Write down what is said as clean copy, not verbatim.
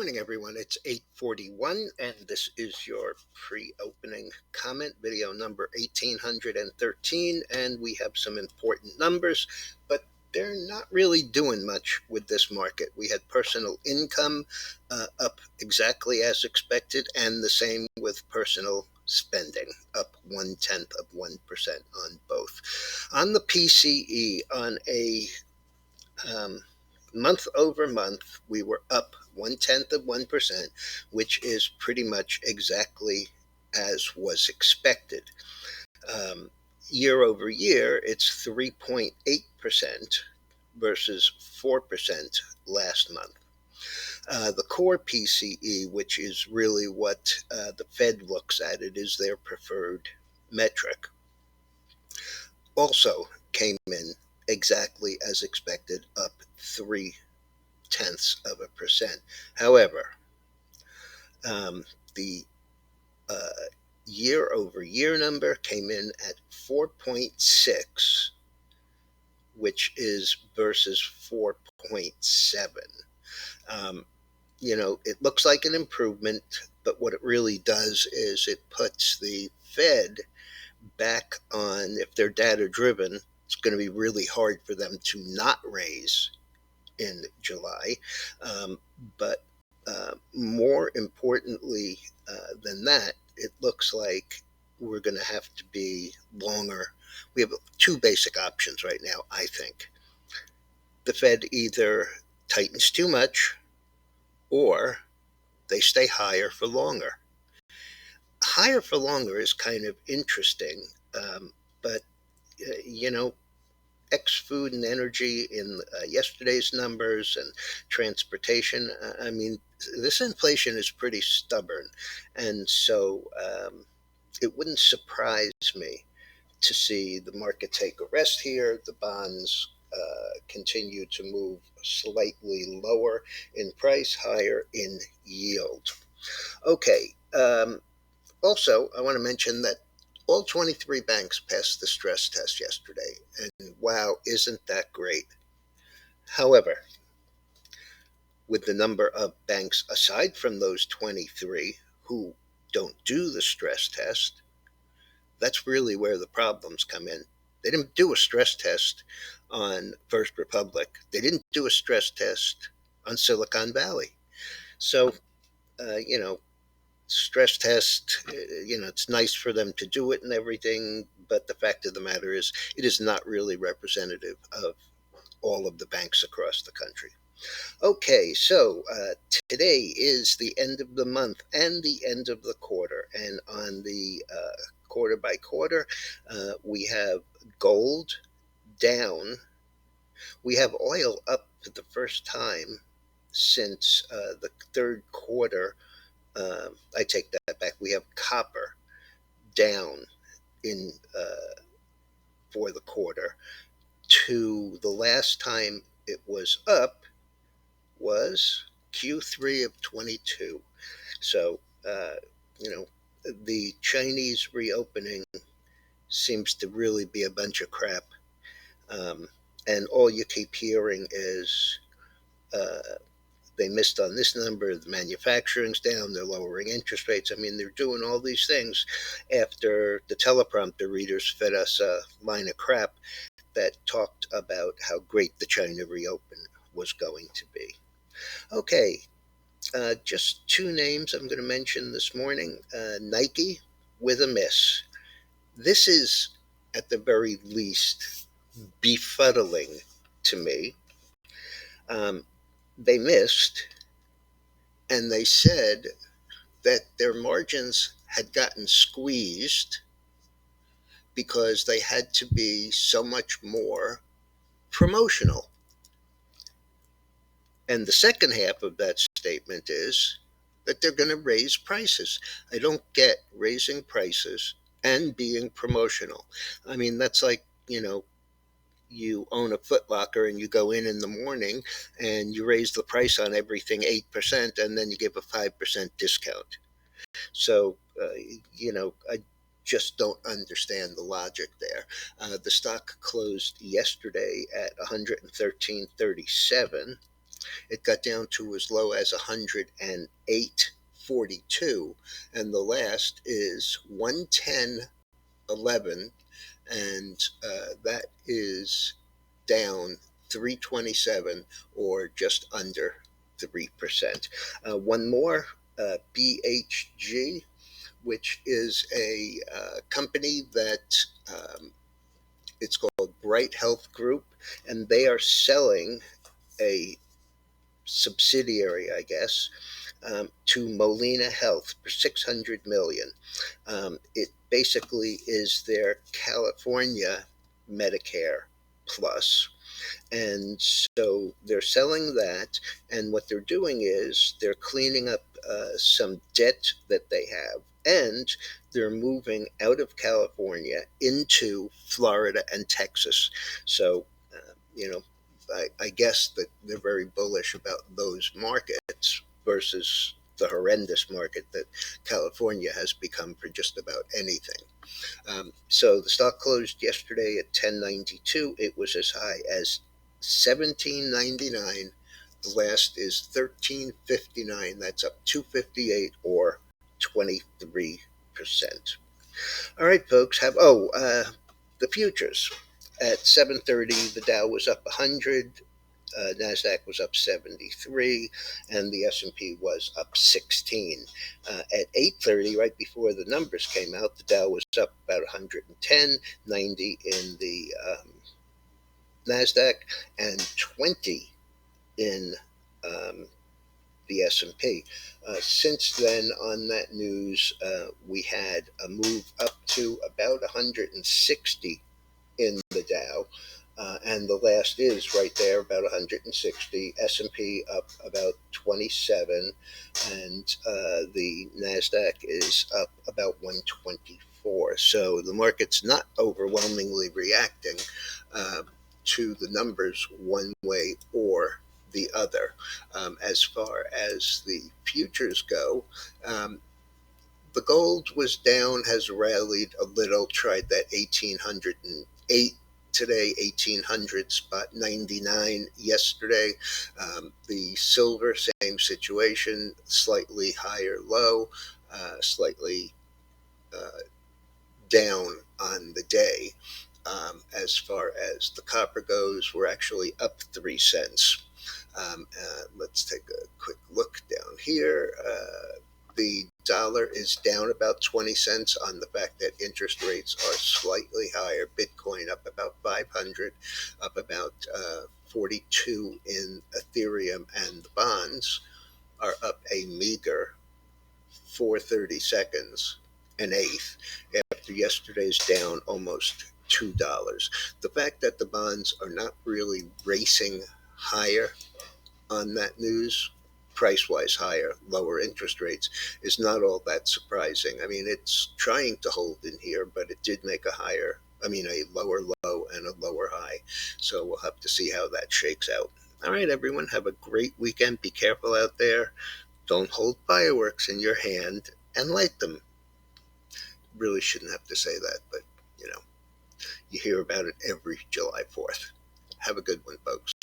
Morning, everyone. It's 8:41, and this is your pre-opening comment video number 1813, and we have some important numbers, but they're not really doing much with this market. We had personal income up exactly as expected, and the same with personal spending, up 0.1% on both. On the PCE, on a um, month over month, we were up 0.1%, which is pretty much exactly as was expected. Um, Year over year, it's 3.8% versus 4% last month. The core PCE, which is really what the Fed looks at, it is their preferred metric, also came in exactly as expected, up 0.3%. However, the uh, year over year number came in at 4.6, which is versus 4.7. Um, it looks like an improvement, but what it really does is it puts the Fed back on, if they're data driven, it's going to be really hard for them to not raise in July. Um, but more importantly than that, it looks like we're going to have to be longer. We have two basic options right now, I think. The Fed either tightens too much or they stay higher for longer. Higher for longer is kind of interesting, but you know, X food and energy in yesterday's numbers and transportation. I mean, this inflation is pretty stubborn. And so it wouldn't surprise me to see the market take a rest here, the bonds continue to move slightly lower in price, higher in yield. Okay. Also, I want to mention that all 23 banks passed the stress test yesterday, and wow, isn't that great? However, with the number of banks aside from those 23 who don't do the stress test, that's really where the problems come in. They didn't do a stress test on First Republic, they didn't do a stress test on Silicon Valley. So, you know, stress test, it's nice for them to do it and everything, but the fact of the matter is, it is not really representative of all of the banks across the country. Okay, so today is the end of the month and the end of the quarter. And on the quarter by quarter, we have gold down. We have oil up for the first time since the third quarter. I take that back. We have copper down in for the quarter. To the last time it was up was Q3 of 22. So, you know, the Chinese reopening seems to really be a bunch of crap. Um, and all you keep hearing is uh, they missed on this number, the manufacturing's down, they're lowering interest rates. I mean, they're doing all these things after the teleprompter readers fed us a line of crap that talked about how great the China reopen was going to be. Okay, just two names I'm going to mention this morning. Nike with a miss. This is, at the very least, befuddling to me. Um, they missed, and they said that their margins had gotten squeezed because they had to be so much more promotional. And the second half of that statement is that they're going to raise prices. I don't get raising prices and being promotional. I mean, that's like, you own a Foot Locker and you go in the morning and you raise the price on everything 8%, and then you give a 5% discount. So, I just don't understand the logic there. The stock closed yesterday at 113.37. It got down to as low as 108.42, and the last is 110.11, and that is down 327, or just under 3%. One more, BHG, which is a company that it's called Bright Health Group, and they are selling a subsidiary, I guess, to Molina Health for 600 million. It basically is their California Medicare Plus, and so they're selling that. And what they're doing is they're cleaning up some debt that they have, and they're moving out of California into Florida and Texas. So, I guess that they're very bullish about those markets versus the horrendous market that California has become for just about anything. So the stock closed yesterday at 10.92. It was as high as 17.99. The last is 13.59. That's up 258, or 23%. All right, folks. The futures at 7:30. The Dow was up 100. Nasdaq was up 73, and the S&P was up 16. At 8:30, right before the numbers came out, the Dow was up about 110, 90 in the Nasdaq, and 20 in the S&P. Since then, on that news, we had a move up to about 160 in the Dow, and the last is right there, about 160. S&P up about 27, and the Nasdaq is up about 124. So the market's not overwhelmingly reacting uh, to the numbers one way or the other. As far as the futures go, the gold was down, has rallied a little, tried that 1808 today, 1800 spot 99 yesterday. The silver, same situation, slightly higher low, slightly uh, down on the day. As far as the copper goes, we're actually up 3 cents. Let's take a quick look down here. The dollar is down about 20 cents on the fact that interest rates are slightly higher. Bitcoin up about 500, up about 42 in Ethereum, and the bonds are up a meager 4/32 an eighth after yesterday's down almost $2. The fact that the bonds are not really racing higher on that news, price wise higher, lower interest rates, is not all that surprising. I mean, it's trying to hold in here, but it did make a lower low and a lower high. So we'll have to see how that shakes out. All right, everyone, have a great weekend. Be careful out there. Don't hold fireworks in your hand and light them. Really shouldn't have to say that, but you know, you hear about it every July 4th. Have a good one, folks.